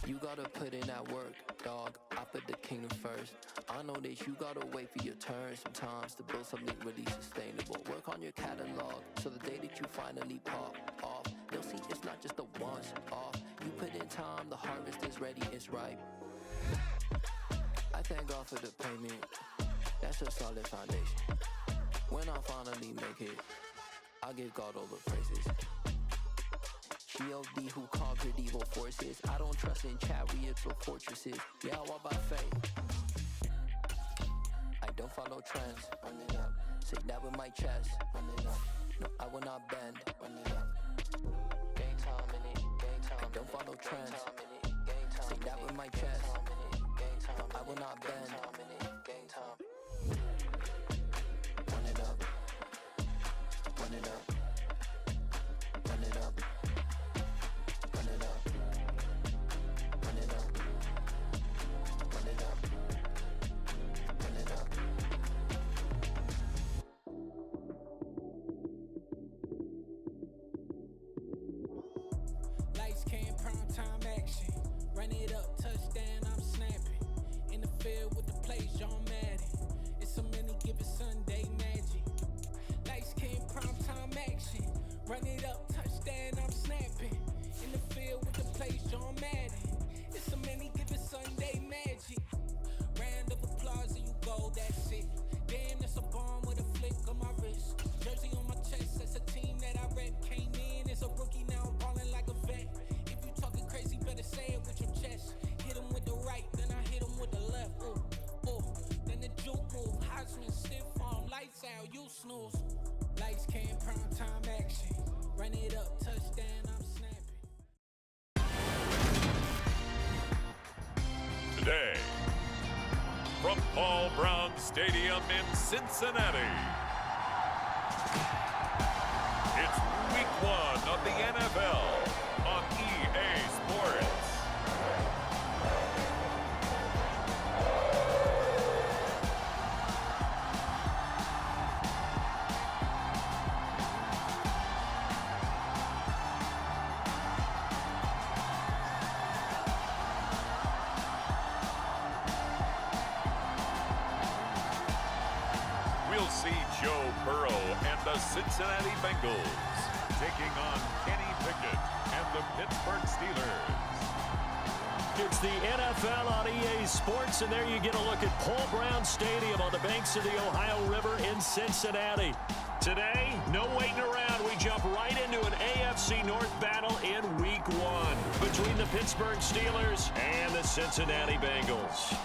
You gotta put in that work, dog. I put the kingdom first. I know that you gotta wait for your turn sometimes to build something really sustainable. Work on your catalog, so the day that you finally pop off, they'll see it's not just a once off. You put in time, the harvest is ready, it's ripe. I thank God for the payment, that's a solid foundation. When I finally make it, I give God all the praises. G.O.D. who conquered evil forces. I don't trust in chariots or fortresses. Yeah, I walk by faith. I don't follow trends. Run it up. Say that with my chest. Run it up. No, I will not bend. Run it up. Gang time in it. Gang time. I don't follow trends. Say that with my chest. No, I will not bend. Gang time. Run it up. Run it up. Run it up. Run it up. Run it up. Run it up. Run it up. Lights came, prime time action. Run it up, touchdown, I'm snapping. In the field with the plays, John Madden. It's a many given Sunday magic. Lights came, prime time action. Run it up, touchdown, I'm snapping. In the field with the plays, John Madden. It's a many given Sunday magic. Round of applause and you go, that's it. Damn, that's a bomb with a flick on my wrist. Jersey on my chest, that's a team that I rep. Came in as a rookie, now I'm ballin' like a vet. If you talking crazy, better say it with your chest. Hit him with the right, then I hit him with the left. Ooh, ooh. Then the juke move, Heisman stiff arm, lights out, you snooze. Lights came, prime time action. Run it up, touchdown, I'm snapping. Today, from Paul Brown Stadium in Cincinnati, it's week 1 of the NFL on EA Sports. We'll see Joe Burrow and the Cincinnati Bengals taking on Kenny Pickett and the Pittsburgh Steelers. It's the NFL on EA Sports, and there you get a look at Paul Brown Stadium on the banks of the Ohio River in Cincinnati. Today, no waiting around. We jump right into an AFC North battle in Week 1 between the Pittsburgh Steelers and the Cincinnati Bengals.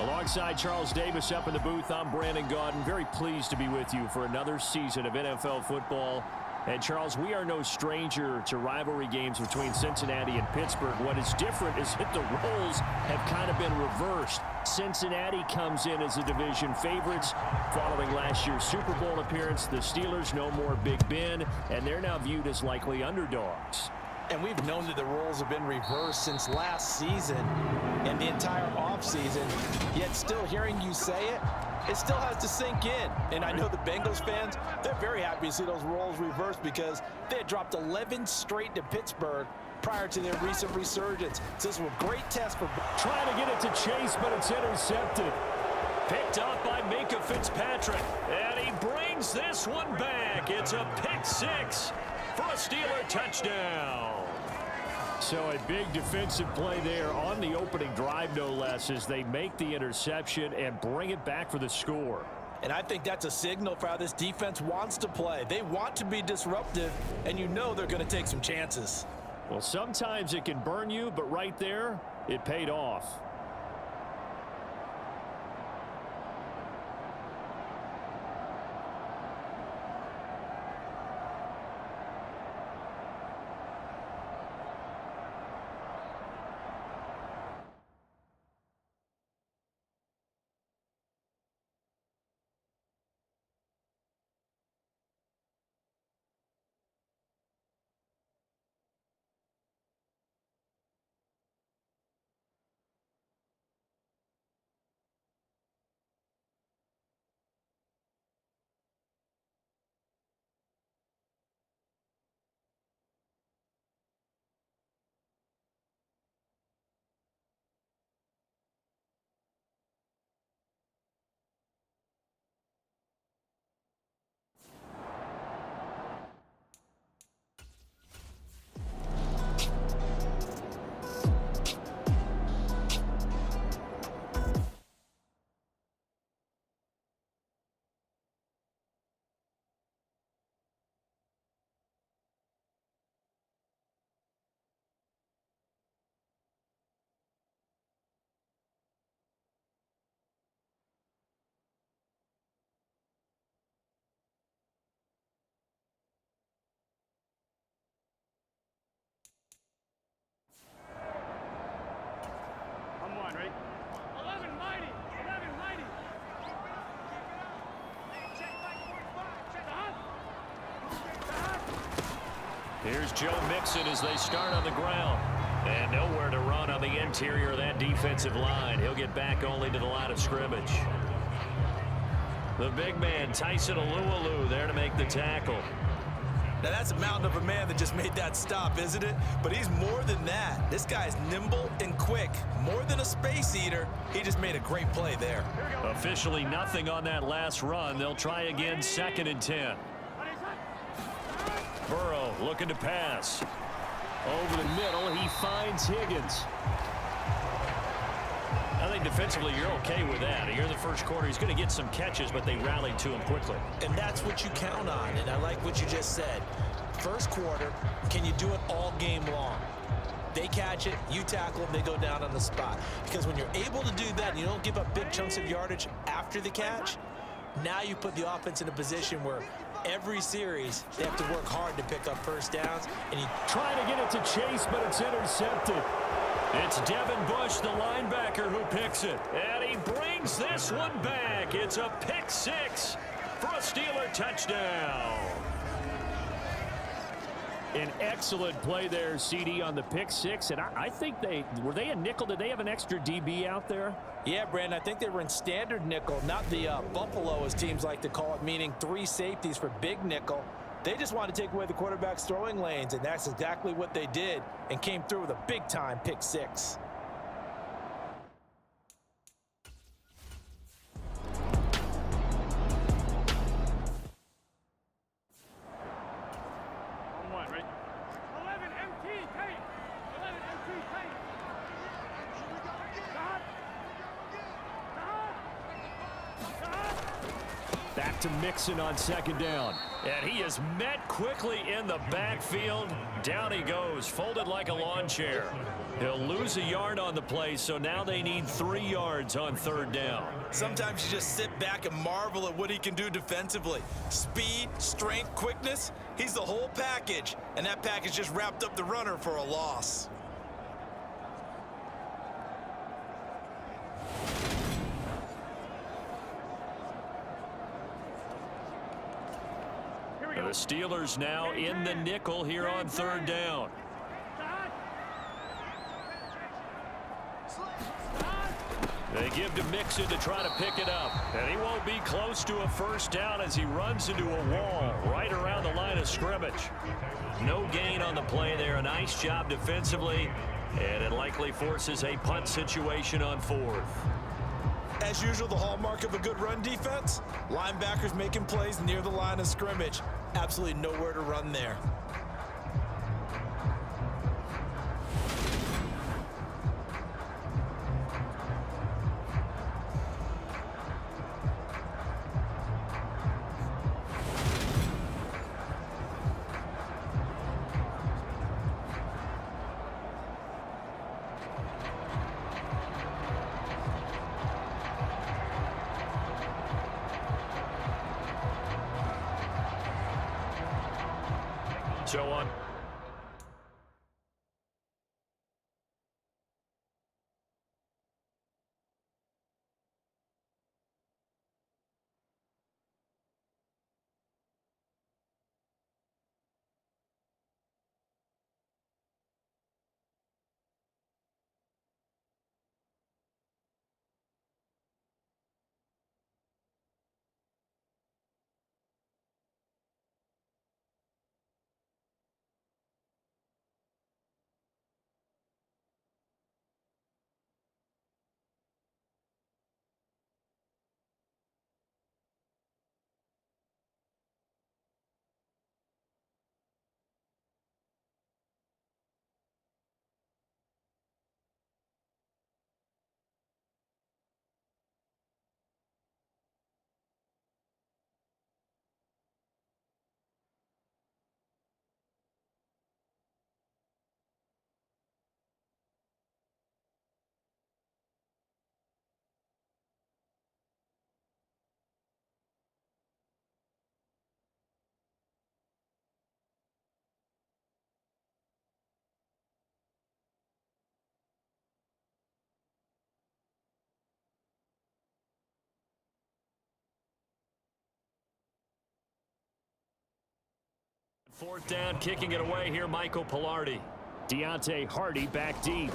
Alongside Charles Davis up in the booth, I'm Brandon Gaudin. Very pleased to be with you for another season of NFL football. And Charles, we are no stranger to rivalry games between Cincinnati and Pittsburgh. What is different is that the roles have kind of been reversed. Cincinnati comes in as the division favorites following last year's Super Bowl appearance. The Steelers no more Big Ben, and they're now viewed as likely underdogs. And we've known that the roles have been reversed since last season and the entire offseason. Yet still hearing you say it, it still has to sink in. And I know the Bengals fans, they're very happy to see those roles reversed because they had dropped 11 straight to Pittsburgh prior to their recent resurgence. So this was a great test for... Trying to get it to Chase, but it's intercepted. Picked up by Minka Fitzpatrick. And he brings this one back. It's a pick six for a Steeler touchdown. So a big defensive play there on the opening drive, no less, as they make the interception and bring it back for the score. And I think that's a signal for how this defense wants to play. They want to be disruptive, and you know they're going to take some chances. Well, sometimes it can burn you, but right there, it paid off. Here's Joe Mixon as they start on the ground. And nowhere to run on the interior of that defensive line. He'll get back only to the line of scrimmage. The big man, Tyson Alualu, there to make the tackle. Now, that's a mountain of a man that just made that stop, isn't it? But he's more than that. This guy's nimble and quick. More than a space eater, he just made a great play there. Officially nothing on that last run. They'll try again, 2nd and 10. Burrow looking to pass. Over the middle, he finds Higgins. I think defensively you're okay with that. Here in the first quarter, he's going to get some catches, but they rallied to him quickly. And that's what you count on, and I like what you just said. First quarter, can you do it all game long? They catch it, you tackle them, they go down on the spot. Because when you're able to do that and you don't give up big chunks of yardage after the catch, now you put the offense in a position where every series they have to work hard to pick up first downs. And you trying to get it to Chase, but it's intercepted. It's Devin Bush, the linebacker, who picks it. And he brings this one back. It's a pick 6 for a Steeler touchdown. An excellent play there, CD, on the pick 6. And I think were they a nickel? Did they have an extra DB out there? Yeah, Brandon, I think they were in standard nickel, not the Buffalo, as teams like to call it, meaning 3 safeties for big nickel. They just want to take away the quarterback's throwing lanes, and that's exactly what they did and came through with a big-time pick 6. Back to Mixon on 2nd down. And he is met quickly in the backfield. Down he goes, folded like a lawn chair. He'll lose a yard on the play, so now they need 3 yards on 3rd down. Sometimes you just sit back and marvel at what he can do defensively. Speed, strength, quickness, he's the whole package. And that package just wrapped up the runner for a loss. The Steelers now in the nickel here on 3rd down. They give to Mixon to try to pick it up. And he won't be close to a first down as he runs into a wall right around the line of scrimmage. No gain on the play there. A nice job defensively. And it likely forces a punt situation on 4th. As usual, the hallmark of a good run defense, linebackers making plays near the line of scrimmage. Absolutely nowhere to run there. So on. Fourth down, kicking it away here, Michael Pilardi. Deontay Hardy back deep.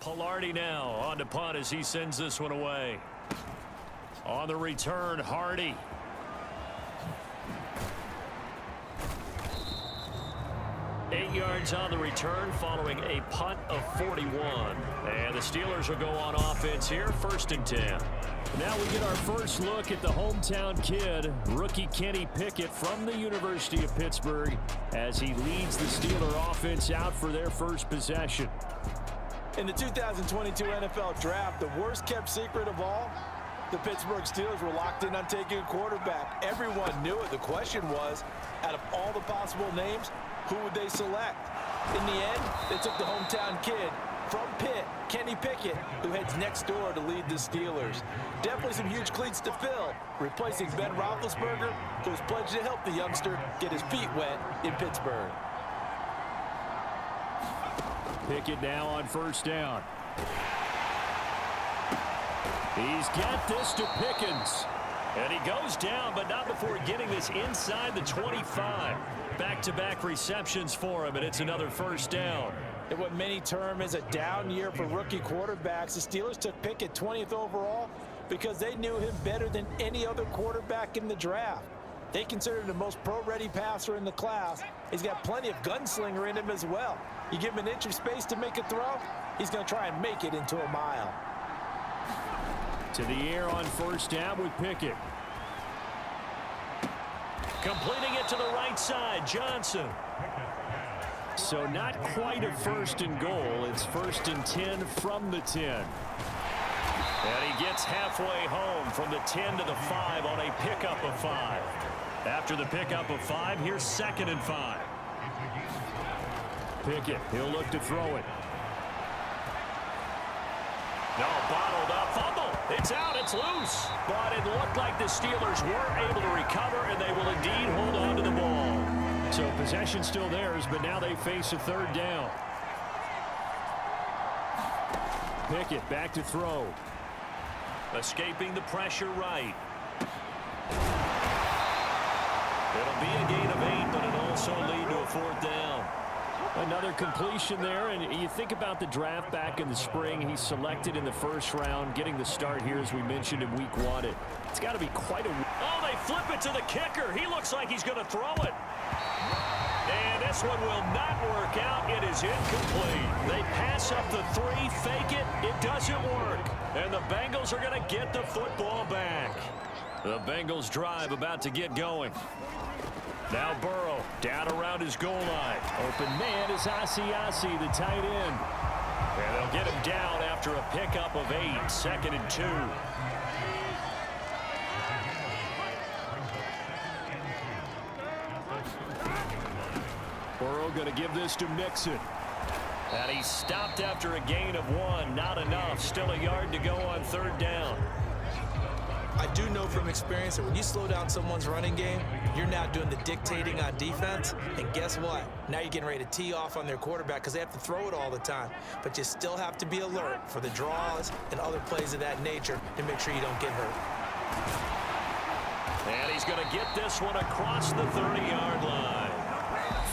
Pilardi now on to punt as he sends this one away. On the return, Hardy. Eight yards on the return following a punt of 41. And the Steelers will go on offense here, 1st and 10. Now we get our first look at the hometown kid, rookie Kenny Pickett from the University of Pittsburgh, as he leads the Steeler offense out for their first possession. In the 2022 NFL Draft, the worst-kept secret of all, the Pittsburgh Steelers were locked in on taking a quarterback. Everyone knew it. The question was, out of all the possible names, who would they select? In the end, they took the hometown kid from Pitt, Kenny Pickett, who heads next door to lead the Steelers. Definitely some huge cleats to fill, replacing Ben Roethlisberger, who was pledged to help the youngster get his feet wet in Pittsburgh. Pickett now on 1st down. He's got this to Pickens. And he goes down, but not before getting this inside the 25. Back-to-back receptions for him, and it's another 1st down. In what many term as a down year for rookie quarterbacks, the Steelers took Pickett 20th overall because they knew him better than any other quarterback in the draft. They considered him the most pro-ready passer in the class. He's got plenty of gunslinger in him as well. You give him an inch of space to make a throw, he's going to try and make it into a mile. To the air on 1st down with Pickett. Completing it to the right side, Johnson. So not quite a 1st and goal. It's 1st and 10 from the 10. And he gets halfway home from the 10 to the 5 on a pickup of 5. After the pickup of 5, here's 2nd and 5. Pickett, he'll look to throw it. No, bottled up, fumble. It's out, it's loose. But it looked like the Steelers were able to recover, and they will indeed hold on to the ball. So possession still theirs, but now they face a 3rd down. Pickett back to throw. Escaping the pressure right. It'll be a gain of 8, but it'll also lead to a 4th down. Another completion there, and you think about the draft back in the spring. He's selected in the 1st round, getting the start here, as we mentioned, in week 1. It's got to be quite a... Oh, they flip it to the kicker. He looks like he's going to throw it. And this one will not work out. It is incomplete. They pass up the 3, fake it. It doesn't work. And the Bengals are going to get the football back. The Bengals drive about to get going. Now Burrow down around his goal line. Open man is Asiasi, the tight end. And they'll get him down after a pickup of 8, 2nd and 2. Burrow going to give this to Mixon. And he's stopped after a gain of 1. Not enough. Still a yard to go on 3rd down. I do know from experience that when you slow down someone's running game, you're now doing the dictating on defense. And guess what? Now you're getting ready to tee off on their quarterback because they have to throw it all the time. But you still have to be alert for the draws and other plays of that nature to make sure you don't get hurt. And he's going to get this one across the 30-yard line.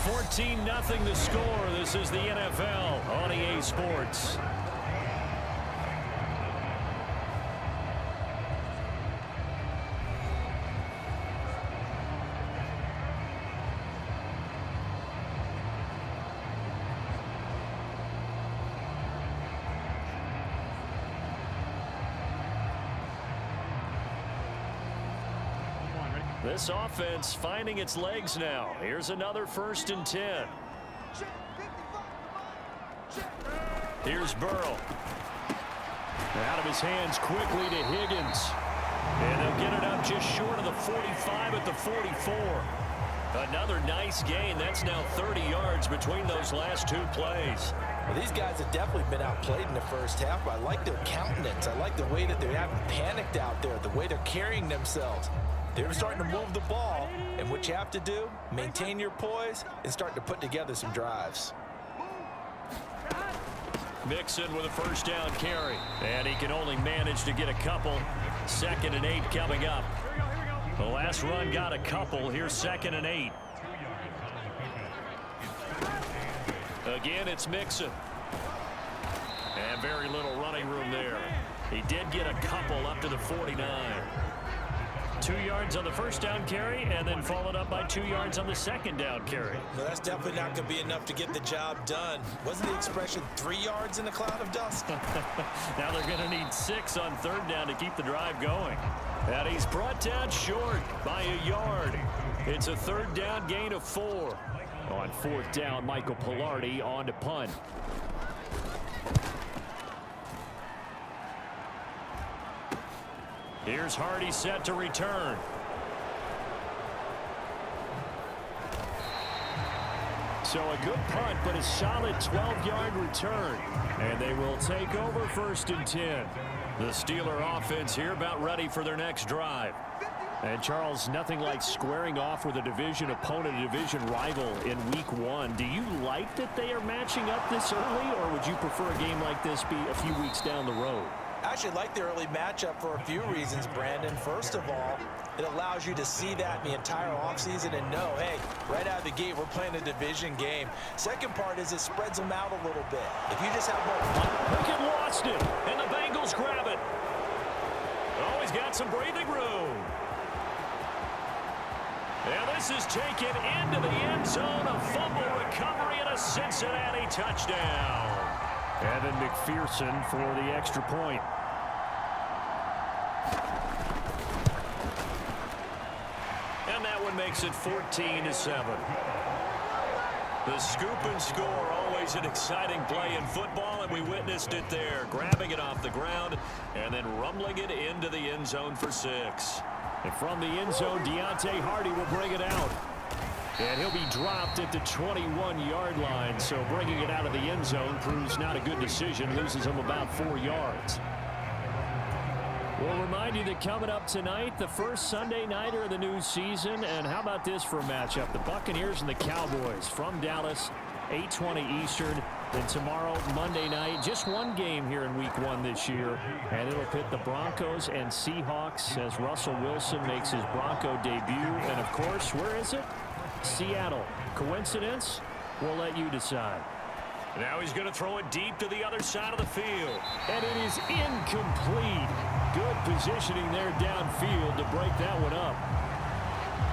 14-0 the score. This is the NFL on EA Sports. This offense finding its legs now. Here's another 1st and 10. Here's Burrow. Out of his hands quickly to Higgins. And they'll get it up just short of the 45 at the 44. Another nice gain. That's now 30 yards between those last 2 plays. Well, these guys have definitely been outplayed in the first half, but I like their countenance. I like the way that they haven't panicked out there, the way they're carrying themselves. They're starting to move the ball, and what you have to do, maintain your poise and start to put together some drives. Mixon with a 1st down carry, and he can only manage to get a couple. 2nd and 8 coming up. The last run got a couple. Here's 2nd and 8. Again, it's Mixon. And very little running room there. He did get a couple up to the 49. 2 yards on the 1st down carry, and then followed up by 2 yards on the 2nd down carry. No, that's definitely not going to be enough to get the job done. Wasn't the expression 3 yards in a cloud of dust? Now they're going to need 6 on 3rd down to keep the drive going. And he's brought down short by a yard. It's a 3rd down gain of 4. On 4th down, Michael Pilardi on to punt. Here's Hardy set to return. So a good punt, but a solid 12-yard return. And they will take over 1st and 10. The Steeler offense here about ready for their next drive. And Charles, nothing like squaring off with a division opponent, a division rival in week 1. Do you like that they are matching up this early, or would you prefer a game like this be a few weeks down the road? I actually like the early matchup for a few reasons, Brandon. First of all, it allows you to see that the entire offseason and know, hey, right out of the gate, we're playing a division game. Second part is it spreads them out a little bit. If you just have more... Pickett lost it, and the Bengals grab it. Oh, he's got some breathing room. And this is taken into the end zone. A fumble recovery and a Cincinnati touchdown. Evan McPherson for the extra point. And that one makes it 14-7. The scoop and score, always an exciting play in football, and we witnessed it there. Grabbing it off the ground and then rumbling it into the end zone for 6. And from the end zone, Deontay Hardy will bring it out. And he'll be dropped at the 21-yard line, so bringing it out of the end zone proves not a good decision. Loses him about 4 yards. We'll remind you that coming up tonight, the first Sunday nighter of the new season. And how about this for a matchup? The Buccaneers and the Cowboys from Dallas, 8:20 Eastern. Then tomorrow, Monday night, just one game here in week 1 this year. And it'll pit the Broncos and Seahawks as Russell Wilson makes his Bronco debut. And, of course, where is it? Seattle. Coincidence? We'll let you decide. Now he's going to throw it deep to the other side of the field. And it is incomplete. Good positioning there downfield to break that one up.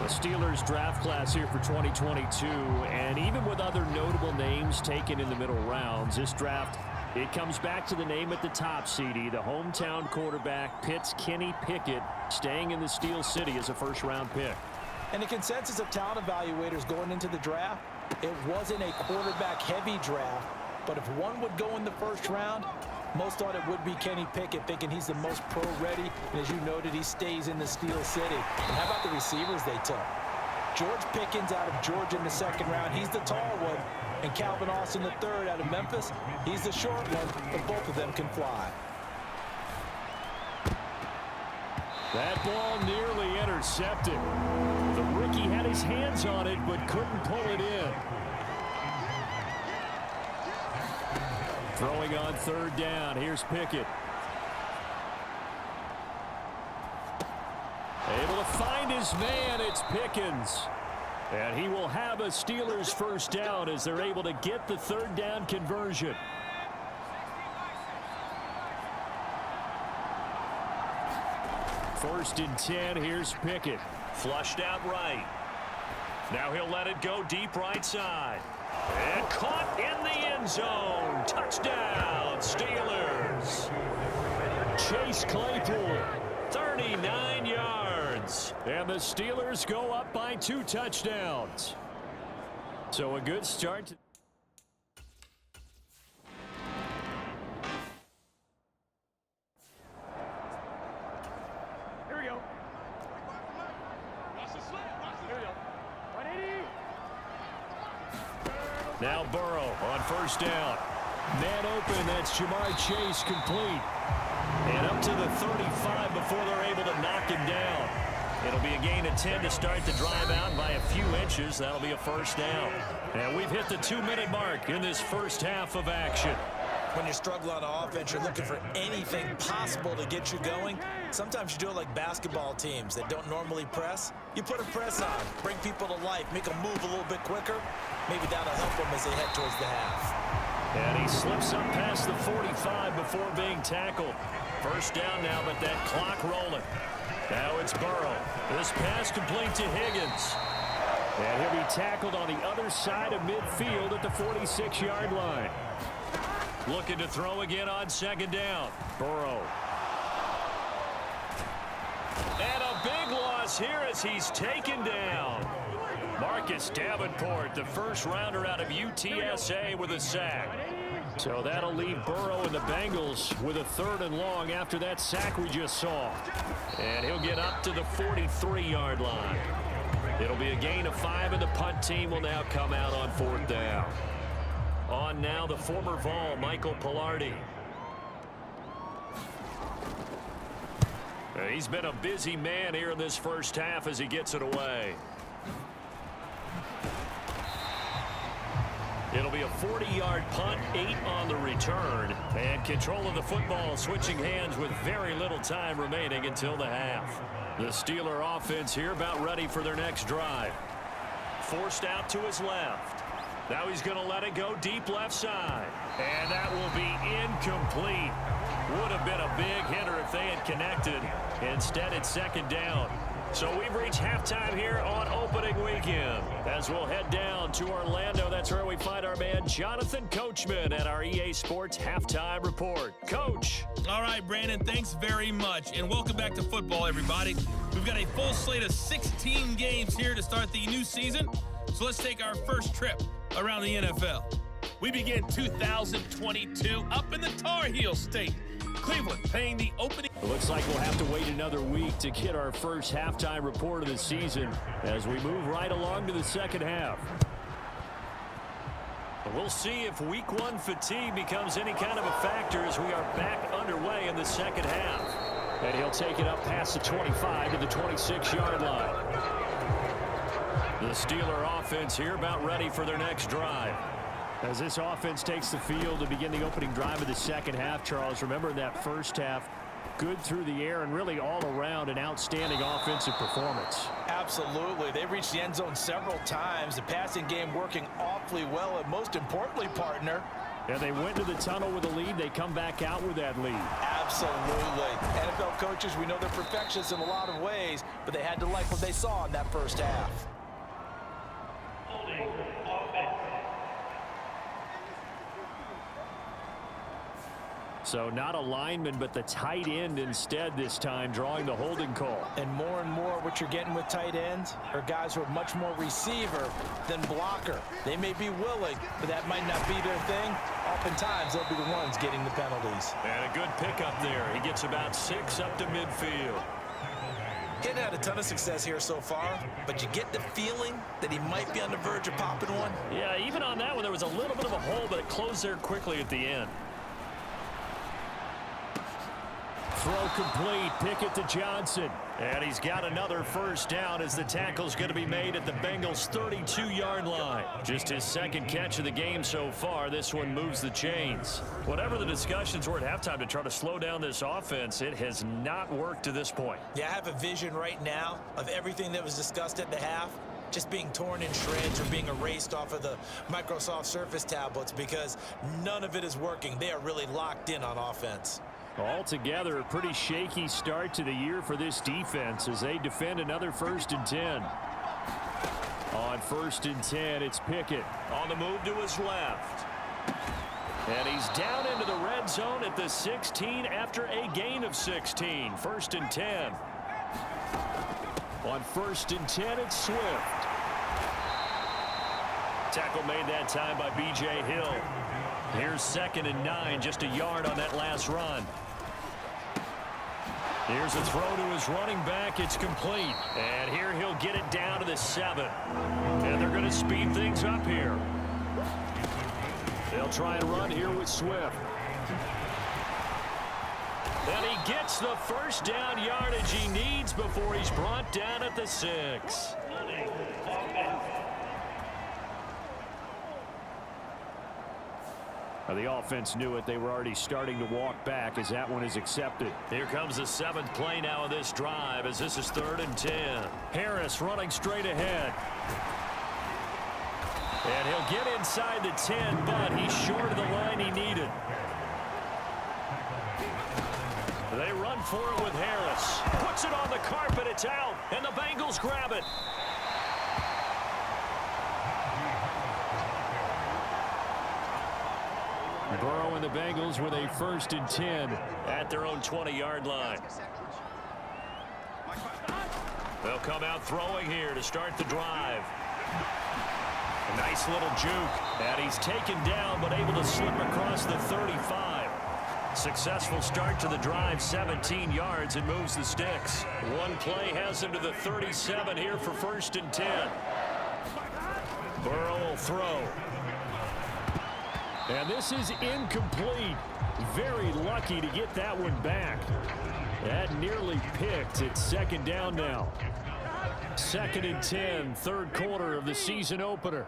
The Steelers draft class here for 2022, and even with other notable names taken in the middle rounds, this draft, it comes back to the name at the top, CD, the hometown quarterback, Pitt's Kenny Pickett, staying in the Steel City as a first-round pick. And the consensus of talent evaluators going into the draft, it wasn't a quarterback-heavy draft. But if one would go in the first round, most thought it would be Kenny Pickett, thinking he's the most pro-ready. And as you noted, he stays in the Steel City. And how about the receivers they took? George Pickens out of Georgia in the second round. He's the tall one. And Calvin Austin the third out of Memphis. He's the short one, but both of them can fly. That ball nearly intercepted. The rookie had his hands on it, but couldn't pull it in. Throwing on third down. Here's Pickett. Able to find his man. It's Pickens. And he will have a Steelers first down as they're able to get the third down conversion. First and 10. Here's Pickett. Flushed out right. Now he'll let it go deep right side. And caught in the end zone. Touchdown, Steelers. Chase Claypool, 39 yards. And the Steelers go up by 2 touchdowns. So a good start. Here we go. Now Burrow on first down. Man open, that's Jamar Chase complete. And up to the 35 before they're able to knock him down. It'll be a gain of 10 to start the drive out by a few inches. That'll be a first down. And we've hit the 2-minute mark in this first half of action. When you struggle on offense, you're looking for anything possible to get you going. Sometimes you do it like basketball teams that don't normally press. You put a press on, bring people to life, make them move a little bit quicker. Maybe that'll help them as they head towards the half. And he slips up past the 45 before being tackled. First down now, but that clock rolling. Now it's Burrow. This pass complete to Higgins. And he'll be tackled on the other side of midfield at the 46-yard line. Looking to throw again on second down. Burrow. And a big loss here as he's taken down. Marcus Davenport, the first rounder out of UTSA, with a sack. So that'll leave Burrow and the Bengals with a 3rd and long after that sack we just saw. And he'll get up to the 43-yard line. It'll be a gain of 5, and the punt team will now come out on 4th down. On now, the former Vol, Michael Pilardi. He's been a busy man here in this first half as he gets it away. It'll be a 40-yard punt, 8 on the return, and control of the football switching hands with very little time remaining until the half. The Steeler offense here about ready for their next drive. Forced out to his left. Now he's going to let it go deep left side. And that will be incomplete. Would have been a big hitter if they had connected. Instead, it's second down. So we've reached halftime here on opening weekend. As we'll head down to Orlando, that's where we find our man Jonathan Coachman at our EA Sports Halftime Report. Coach. All right, Brandon, thanks very much. And welcome back to football, everybody. We've got a full slate of 16 games here to start the new season. So let's take our first trip around the NFL. We begin 2022 up in the Tar Heel State. Cleveland paying the opening. It looks like we'll have to wait another week to get our first halftime report of the season as we move right along to the second half. We'll see if week 1 fatigue becomes any kind of a factor as we are back underway in the second half. And he'll take it up past the 25 to the 26-yard line. The Steeler offense here about ready for their next drive. As this offense takes the field to begin the opening drive of the second half, Charles, remember in that first half, good through the air and really all around an outstanding offensive performance. Absolutely. They reached the end zone several times. The passing game working awfully well, and most importantly, partner. And they went to the tunnel with a lead. They come back out with that lead. Absolutely. NFL coaches, we know they're perfectionists in a lot of ways, but they had to like what they saw in that first half. So not a lineman, but the tight end instead this time, drawing the holding call. And more what you're getting with tight ends are guys who are much more receiver than blocker. They may be willing, but that might not be their thing. Oftentimes, they'll be the ones getting the penalties. And a good pickup there. He gets about 6 up to midfield. He hadn't had a ton of success here so far, but you get the feeling that he might be on the verge of popping one. Yeah, even on that one, there was a little bit of a hole, but it closed there quickly at the end. Throw complete. Pickett to Johnson. And he's got another first down as the tackle's going to be made at the Bengals' 32-yard line. Just his second catch of the game so far. This one moves the chains. Whatever the discussions were at halftime to try to slow down this offense, it has not worked to this point. Yeah, I have a vision right now of everything that was discussed at the half just being torn in shreds or being erased off of the Microsoft Surface tablets because none of it is working. They are really locked in on offense. Altogether, a pretty shaky start to the year for this defense as they defend another 1st and 10. On 1st and 10, it's Pickett on the move to his left. And he's down into the red zone at the 16 after a gain of 16. 1st and 10. On 1st and 10, it's Swift. Tackle made that time by B.J. Hill. Here's 2nd and 9, just a yard on that last run. Here's a throw to his running back. It's complete. And here he'll get it down to the 7. And they're going to speed things up here. They'll try and run here with Swift. And he gets the first down yardage he needs before he's brought down at the 6. The offense knew it. They were already starting to walk back as that one is accepted. Here comes the 7th play now of this drive as this is 3rd and 10. Harris running straight ahead. And he'll get inside the 10, but he's short of the line he needed. They run for it with Harris. Puts it on the carpet. It's out, and the Bengals grab it. Burrow and the Bengals with a 1st and 10 at their own 20-yard line. They'll come out throwing here to start the drive. A nice little juke. And he's taken down but able to slip across the 35. Successful start to the drive, 17 yards, and moves the sticks. One play has him to the 37 here for 1st and 10. Burrow will throw. And this is incomplete. Very lucky to get that one back. That nearly picked. It's 2nd down now. 2nd and 10, 3rd quarter of the season opener.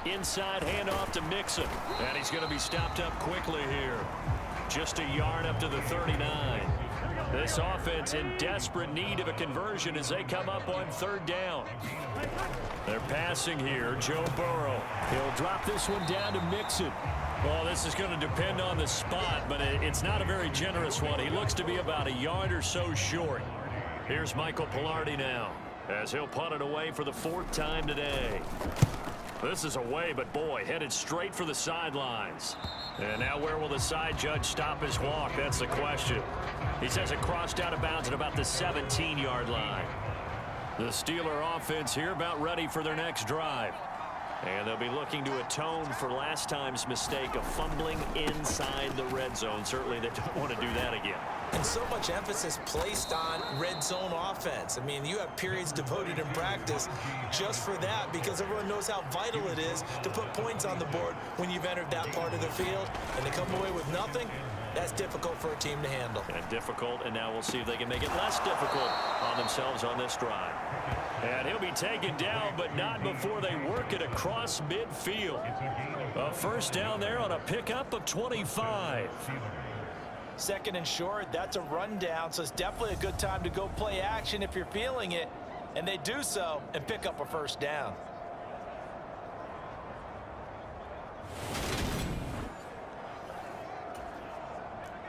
Inside handoff to Mixon. And he's going to be stopped up quickly here. Just a yard up to the 39. This offense in desperate need of a conversion as they come up on 3rd down. They're passing here. Joe Burrow. He'll drop this one down to Mixon. Well, this is going to depend on the spot, but it's not a very generous one. He looks to be about a yard or so short. Here's Michael Pilardi now as he'll punt it away for the 4th time today. This is away, but boy, headed straight for the sidelines. And now where will the side judge stop his walk? That's the question. He says it crossed out of bounds at about the 17-yard line. The Steeler offense here about ready for their next drive. And they'll be looking to atone for last time's mistake of fumbling inside the red zone. Certainly they don't want to do that again. And so much emphasis placed on red zone offense. I mean, you have periods devoted in practice just for that because everyone knows how vital it is to put points on the board when you've entered that part of the field. And to come away with nothing, that's difficult for a team to handle. And difficult, and now we'll see if they can make it less difficult on themselves on this drive. And he'll be taken down, but not before they work it across midfield. A 1st down there on a pickup of 25. 2nd and short, that's a rundown, so it's definitely a good time to go play action if you're feeling it. And they do so and pick up a 1st down.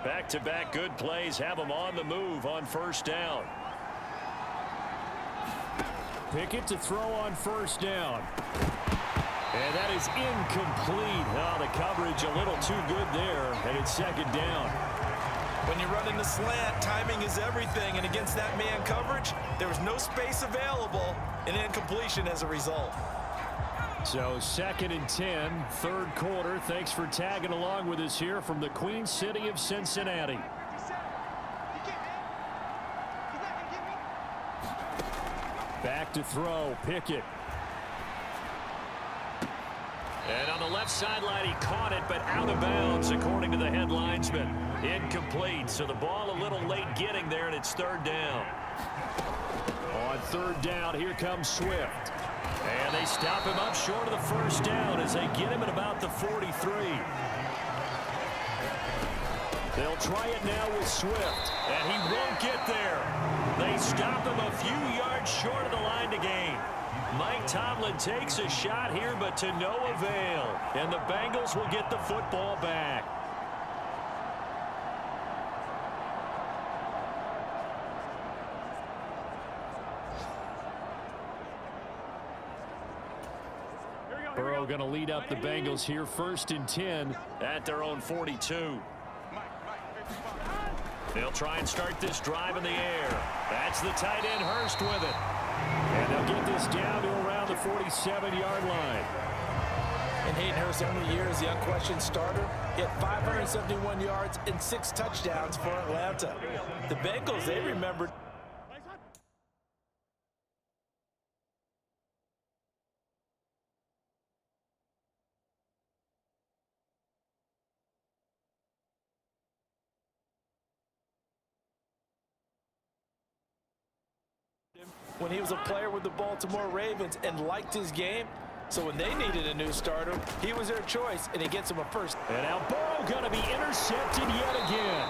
Back-to-back good plays have them on the move on 1st down. Pickett to throw on 1st down. And that is incomplete. Oh, the coverage a little too good there, and it's second down. When you're running the slant, timing is everything, and against that man coverage, there was no space available, and incompletion as a result. So 2nd and 10, third quarter. Thanks for tagging along with us here from the Queen City of Cincinnati. Back to throw, Pickett. And on the left sideline, he caught it, but out of bounds, according to the head linesman. Incomplete, so the ball a little late getting there, and it's third down. On third down, here comes Swift. And they stop him up short of the first down as they get him at about the 43. They'll try it now with Swift, and he won't get there. They stop him a few yards short of the line to gain. Mike Tomlin takes a shot here, but to no avail. And the Bengals will get the football back. Burrow going to lead up the Bengals here, 1st and 10 at their own 42. They'll try and start this drive in the air. That's the tight end Hurst with it. And they'll get this down to around the 47-yard line. And Hayden Hurst's only year as the unquestioned starter, he had 571 yards and 6 touchdowns for Atlanta. The Bengals, they remembered. When he was a player with the Baltimore Ravens and liked his game. So when they needed a new starter, he was their choice, and he gets him a first. And now Burrow going to be intercepted yet again.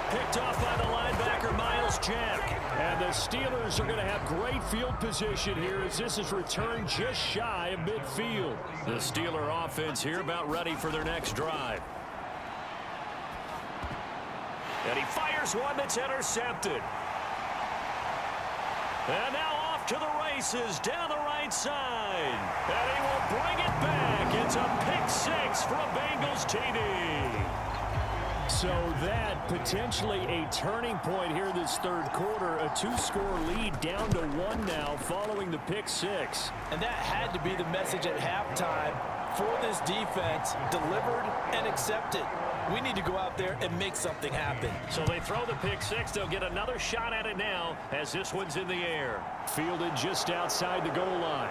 Picked off by the linebacker, Miles Jack. And the Steelers are going to have great field position here as this is returned just shy of midfield. The Steeler offense here about ready for their next drive. And he fires one that's intercepted. And now off to the races down the right side. And he will bring it back. It's a pick-6 for a Bengals TD. So that potentially a turning point here this third quarter. A 2-score lead down to 1 now following the pick-6. And that had to be the message at halftime for this defense. Delivered and accepted. We need to go out there and make something happen. So they throw the pick-6. They'll get another shot at it now as this one's in the air. Fielded just outside the goal line.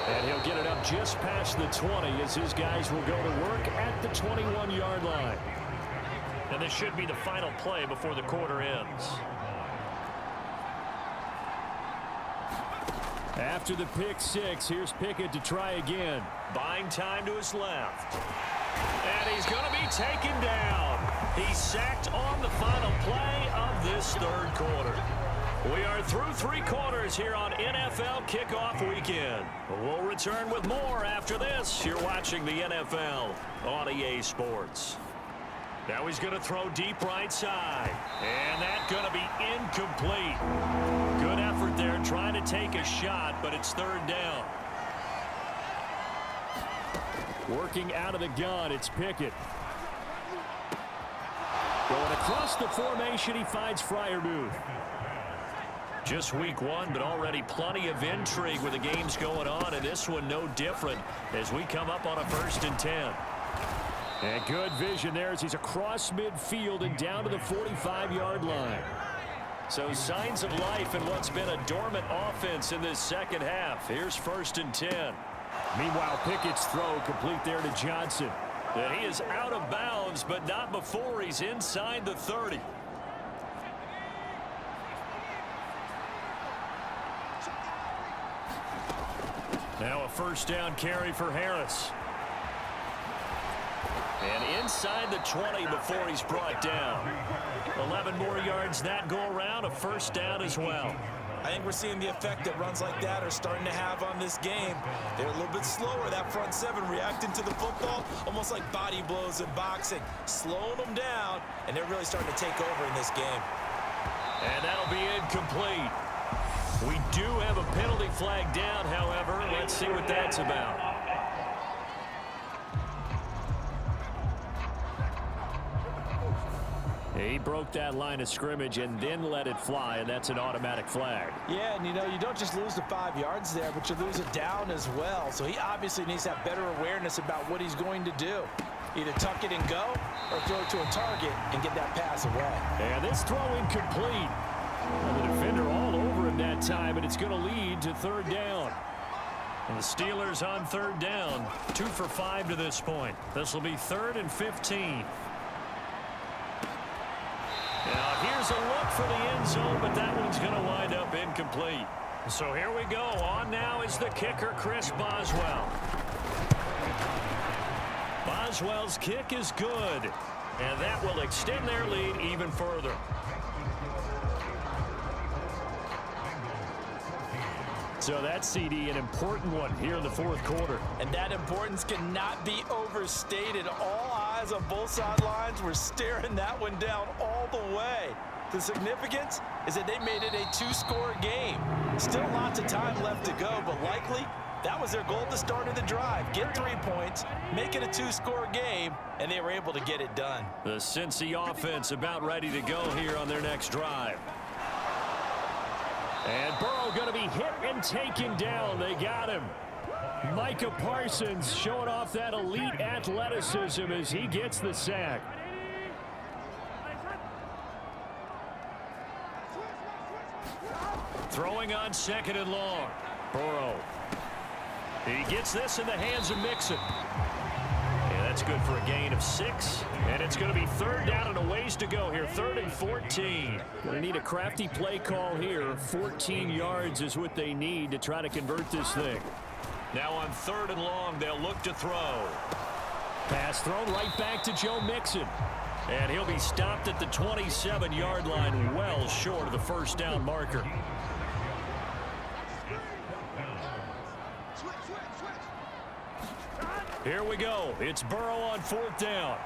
And he'll get it up just past the 20 as his guys will go to work at the 21-yard line. And this should be the final play before the quarter ends. After the pick-6, here's Pickett to try again. Buying time to his left. And he's going to be taken down. He's sacked on the final play of this third quarter. We are through 3 quarters here on NFL Kickoff Weekend. We'll return with more after this. You're watching the NFL on EA Sports. Now he's going to throw deep right side. And that's going to be incomplete. Good effort there trying to take a shot, but it's third down. Working out of the gun, it's Pickett. Going across the formation, he finds Freiermuth. Just week 1, but already plenty of intrigue with the games going on, and this one no different as we come up on a 1st and 10. And good vision there as he's across midfield and down to the 45-yard line. So signs of life in what's been a dormant offense in this second half. Here's 1st and 10. Meanwhile, Pickett's throw complete there to Johnson. And he is out of bounds, but not before he's inside the 30. Now a 1st down carry for Harris. And inside the 20 before he's brought down. 11 more yards that go around, a 1st down as well. I think we're seeing the effect that runs like that are starting to have on this game. They're a little bit slower, that front 7 reacting to the football, almost like body blows in boxing, slowing them down, and they're really starting to take over in this game. And that'll be incomplete. We do have a penalty flag down, however. Let's see what that's about. He broke that line of scrimmage and then let it fly, and that's an automatic flag. Yeah, and you don't just lose the 5 yards there, but you lose it down as well. So he obviously needs to have better awareness about what he's going to do. Either tuck it and go or throw it to a target and get that pass away. And this throw incomplete. And the defender all over him that time, and it's going to lead to third down. And the Steelers on third down, 2 for 5 to this point. This will be 3rd and 15. Now here's a look for the end zone, but that one's going to wind up incomplete. So here we go. On now is the kicker, Chris Boswell. Boswell's kick is good, and that will extend their lead even further. So that CD, an important one here in the 4th quarter. And that importance cannot be overstated. All eyes on both sidelines were staring that one down all the way. The significance is that they made it a 2-score game. Still lots of time left to go, but likely that was their goal at the start of the drive. Get 3 points, make it a 2-score game, and they were able to get it done. The Cincy offense about ready to go here on their next drive. And Burrow going to be hit and taken down. They got him. Micah Parsons showing off that elite athleticism as he gets the sack. Throwing on 2nd and long. Burrow. He gets this in the hands of Mixon. Yeah, that's good for a gain of 6. And it's going to be 3rd down and a ways to go here. 3rd and 14. Going to need a crafty play call here. 14 yards is what they need to try to convert this thing. Now on 3rd and long, they'll look to throw. Pass thrown right back to Joe Mixon. And he'll be stopped at the 27-yard line, well short of the 1st down marker. Here we go. It's Burrow on 4th down.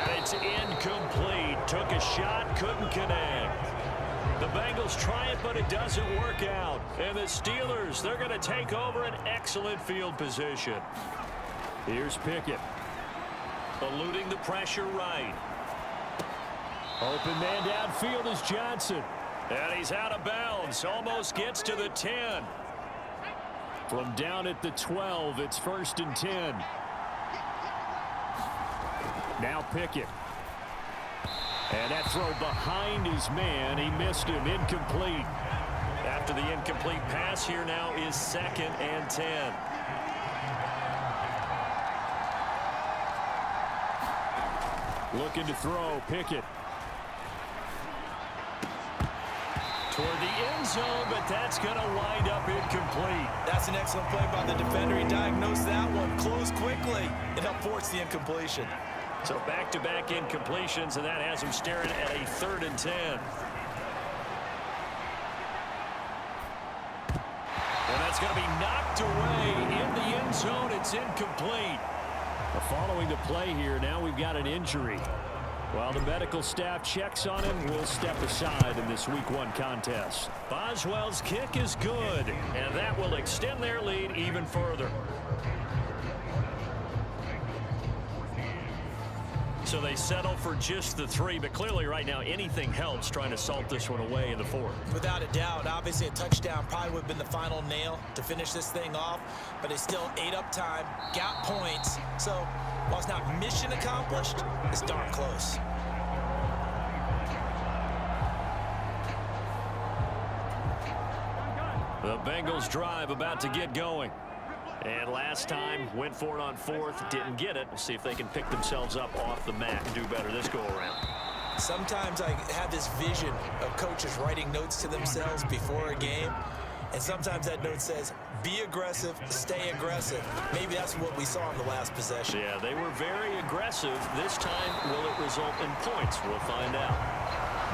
And it's incomplete. Took a shot, couldn't connect. The Bengals try it, but it doesn't work out. And the Steelers, they're going to take over an excellent field position. Here's Pickett. Eluding the pressure right. Open man downfield is Johnson. And he's out of bounds. Almost gets to the 10. From down at the 12, it's 1st and 10. Now Pickett. And that throw behind his man. He missed him. Incomplete. After the incomplete pass, here now is 2nd and 10. Looking to throw. Pickett. Toward the end zone, but that's going to wind up incomplete. That's an excellent play by the defender. He diagnosed that one, closed quickly, and helped force the incompletion. So back-to-back incompletions, and that has him staring at a 3rd and 10. And that's going to be knocked away in the end zone. It's incomplete. Following the play here, now we've got an injury. While the medical staff checks on him, we'll step aside in this Week 1 contest. Boswell's kick is good, and that will extend their lead even further. So they settle for just the 3, but clearly right now anything helps trying to salt this one away in the 4th. Without a doubt, obviously a touchdown probably would have been the final nail to finish this thing off, but they still ate up time, got points. So while it's not mission accomplished, it's darn close. The Bengals drive about to get going. And last time, went for it on 4th, didn't get it. We'll see if they can pick themselves up off the mat and do better this go-around. Sometimes I have this vision of coaches writing notes to themselves before a game, and sometimes that note says, be aggressive, stay aggressive. Maybe that's what we saw in the last possession. Yeah, they were very aggressive. This time, will it result in points? We'll find out.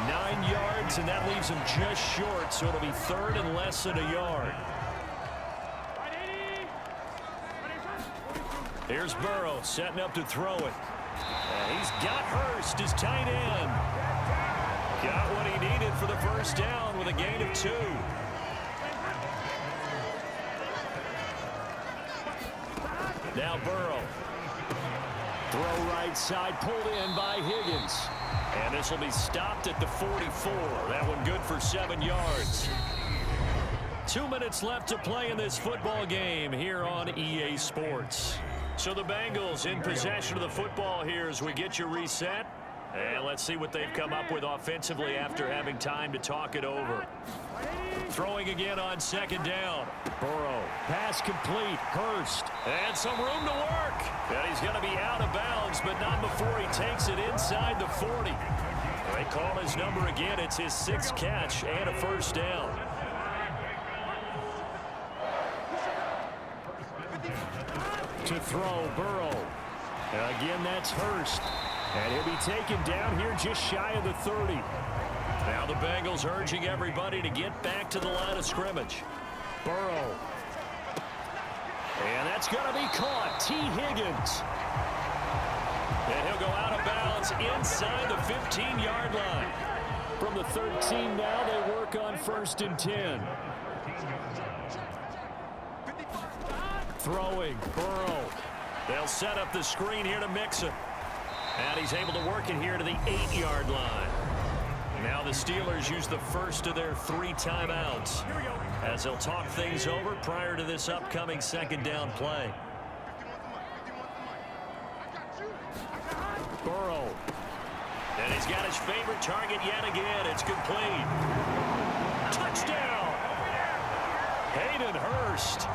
9 yards, and that leaves them just short, so it'll be 3rd and less than a yard. Here's Burrow setting up to throw it. And he's got Hurst, his tight end. Got what he needed for the 1st down with a gain of 2. Now Burrow. Throw right side, pulled in by Higgins. And this will be stopped at the 44. That one good for 7 yards. 2 minutes left to play in this football game here on EA Sports. So the Bengals in possession of the football here as we get you reset. And let's see what they've come up with offensively after having time to talk it over. Throwing again on second down. Burrow. Pass complete. Hurst. And some room to work. And he's going to be out of bounds, but not before he takes it inside the 40. They call his number again. It's his 6th catch and a first down. To throw, Burrow. Again, that's Hurst. And he'll be taken down here just shy of the 30. Now the Bengals urging everybody to get back to the line of scrimmage. Burrow. And that's going to be caught. T. Higgins. And he'll go out of bounds inside the 15-yard line. From the 13 now, they work on 1st and 10. Throwing, Burrow. They'll set up the screen here to Mixon. And he's able to work it here to the 8-yard line. Now the Steelers use the first of their 3 timeouts as they'll talk things over prior to this upcoming second down play. Burrow. And he's got his favorite target yet again. It's complete. Touchdown! Hayden Hurst.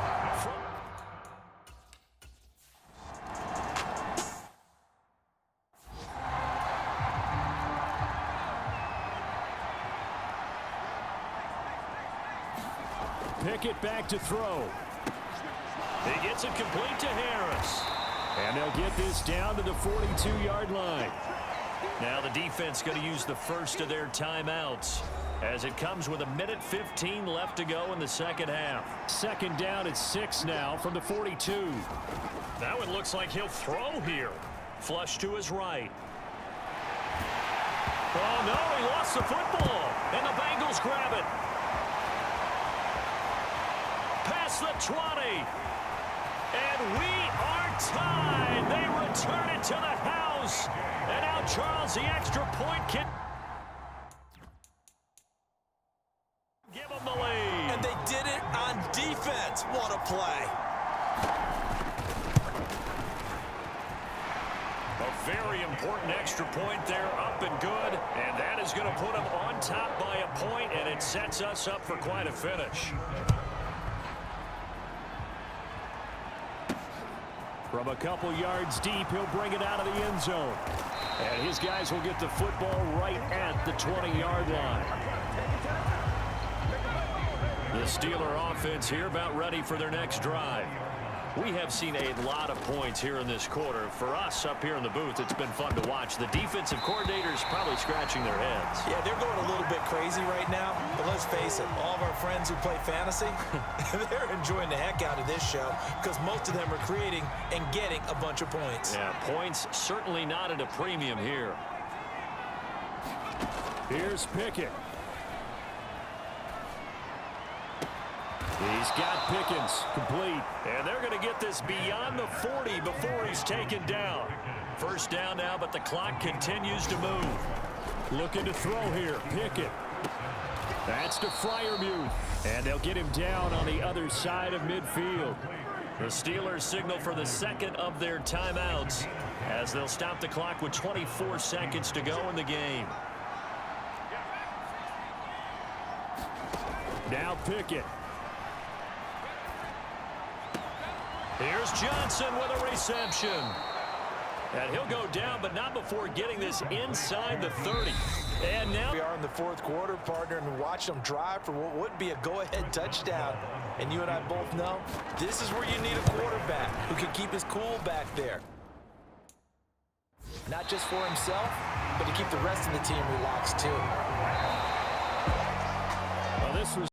Pickett back to throw. He gets it complete to Harris. And they'll get this down to the 42-yard line. Now the defense going to use the first of their timeouts as it comes with 1:15 left to go in the second half. Second down at 6 now from the 42. That one looks like he'll throw here. Flush to his right. Oh, no, he lost the football. And the Bengals grab it. Past the 20. And we are tied. They return it to the house. And now Charles, the extra point can give them the lead. And they did it on defense. What a play. A very important extra point there, up and good. And that is going to put them on top by a point, and it sets us up for quite a finish. From a couple yards deep, he'll bring it out of the end zone. And his guys will get the football right at the 20-yard line. The Steeler offense here about ready for their next drive. We have seen a lot of points here in this quarter. For us up here in the booth, it's been fun to watch. The defensive coordinators probably scratching their heads. Yeah, they're going a little bit crazy right now. But let's face it, all of our friends who play fantasy, they're enjoying the heck out of this show because most of them are creating and getting a bunch of points. Yeah, points certainly not at a premium here. Here's Pickett. He's got Pickens complete. And they're going to get this beyond the 40 before he's taken down. First down now, but the clock continues to move. Looking to throw here. Pickett. That's to Freiermuth. And they'll get him down on the other side of midfield. The Steelers signal for the second of their timeouts as they'll stop the clock with 24 seconds to go in the game. Now Pickett. Here's Johnson with a reception. And he'll go down, but not before getting this inside the 30. And now we are in the fourth quarter, partner, and watch them drive for what would be a go-ahead touchdown. And you and I both know this is where you need a quarterback who can keep his cool back there. Not just for himself, but to keep the rest of the team relaxed too. Well, this was